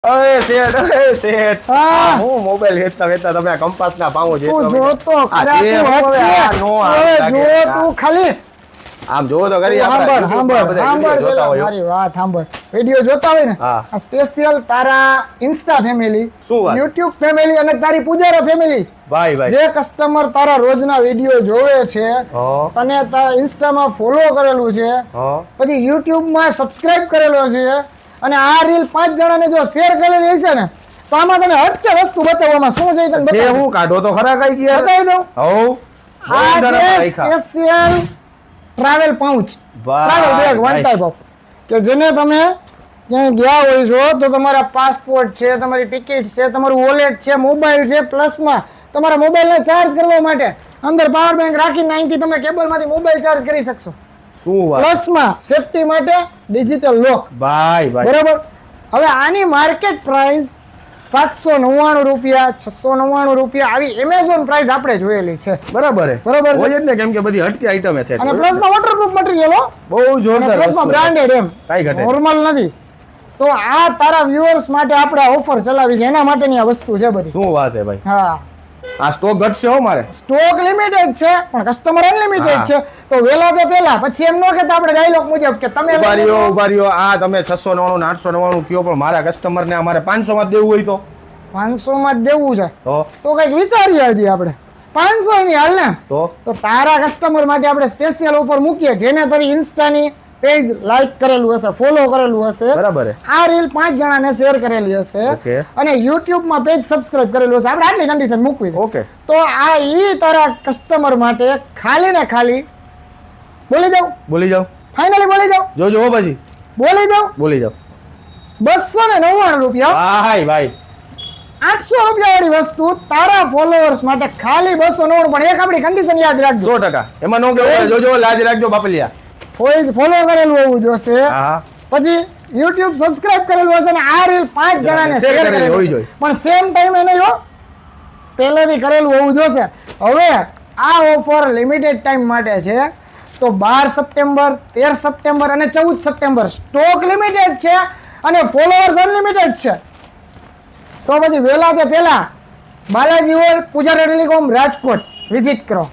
અરે શેઠ હા. હું મોબાઈલ વેચતા તમે કંપાસ ના પાઉં તું જોતો ખરા, તું તું ખાલી આમ જોવો તો કરી મારી વાત સાંભળ. વિડિયો જોતા હોય ને, હા. આ સ્પેશિયલ તારા ઇન્સ્ટા ફેમિલી, શું વાત? યુટ્યુબ ફેમિલી અને તારી પૂજારા ફેમિલી, ભાઈ જે કસ્ટમર તારા રોજના વિડિયો જોવે છે, તને ઇન્સ્ટામાં ફોલો કરેલું છે, પછી યુટ્યુબમાં સબસ્ક્રાઇબ કરેલો છે, અને આ રીલ 5 જણાને જો શેર કરેલી હશે ને, તો આમાં તને હટકે વસ્તુ બતાવવામાં શું છે તને બતાવી હું કાઢો તો ખરા કઈ ગયા બતાવી દઉં. આ છે special travel pouch, travel bag, one type of, કે જેને તમે ક્યાંય ગયા હોય છો તો તમારા પાસપોર્ટ છે, તમારી ટિકિટ છે, તમારું વોલેટ છે, મોબાઈલ છે, પ્લસમાં તમારા મોબાઈલને ચાર્જ કરવા માટે અંદર પાવર બેંક રાખીને અહીંથી તમે કેબલમાંથી મોબાઈલ ચાર્જ કરી શકશો. શું વાત? પ્લસમાં સેફટી માટે ડિજિટલ લોક. ભાઈ બરાબર. હવે આની માર્કેટ પ્રાઇસ 799 રૂપિયા, 699 રૂપિયા, આવી એમેઝોન પ્રાઇસ આપણે જોયેલી છે. બરાબર બરાબર હોય જ ને, કેમ કે બધી હટકી આઈટમ છે અને પ્લસમાં વોટરપ્રૂફ મટીરીયલ હો, બહુ જોરદાર પ્લસમાં બ્રાન્ડેડ, એમ કાઈ ઘટે નોર્મલ નથી. તો આ તારા વ્યુઅર્સ માટે આપણે ઓફર ચલાવી છે, એના માટેની આ વસ્તુ છે બધી. શું વાત છે ભાઈ? હા, આ સ્ટોક ઘટશે હો મારે. સ્ટોક લિમિટેડ છે પણ કસ્ટમર અનલિમિટેડ છે. તો વેલા તો પેલા, પછી એમ ન કહેતા આપણે ડાયલોગ મુજબ કે તમે ઉભા રહ્યો, આ તમે 699 ને 899 કયો, પણ મારા કસ્ટમર ને અમારે 500 માં દેવું હોય તો 500 માં જ દેવું છે તો કઈક વિચારીએ હજી આપણે. 500 ની હાલ ને, તો તારા કસ્ટમર માટે આપણે સ્પેશિયલ ઓફર મૂકીએ, જેને તારી ઇન્સ્ટાની પેજ લાઈક કરેલું હશે, ફોલો કરેલું હશે, બરાબર, આ રીલ 5 જણાને શેર કરેલી હશે, અને યુટ્યુબ માં પેજ સબસ્ક્રાઇબ કરેલું હશે, આપણે આટલી કન્ડિશન મૂકવી છે. ઓકે, તો આ ઈ તારા કસ્ટમર માટે ખાલી ને ખાલી બોલી જાવ ફાઇનલી બોલી જાવ, જોજો હો પછી બોલી જાવ 299 રૂપિયા. હાય ભાઈ, 800 રૂપિયા વાળી વસ્તુ તારા ફોલોઅર્સ માટે ખાલી 299. પણ એક આપણી કન્ડિશન યાદ રાખજો, 100%. એમાં નો કે જોજો, લાજ રાખજો બાપલિયા. કોઈ ફોલો કરેલું હોવું જોશે, પછી યુટ્યુબ સબસ્ક્રાઇબ કરેલું હશે, અને આ રીલ 5 જણાને શેર કરેલી હોવી જોઈએ, પણ સેમ ટાઈમ એને જો પહેલેથી કરેલું હોવું જોશે. હવે આ ઓફર લિમિટેડ ટાઈમ માટે છે, તો 12 સપ્ટેમ્બર, 13 સપ્ટેમ્બર અને 14 સપ્ટેમ્બર સ્ટોક લિમિટેડ છે, અને ફોલોઅર્સ અનલિમિટેડ છે. તો પછી વહેલા તે પહેલા Balaji Hall, Pujara Telecom, Rajkot visit કરો.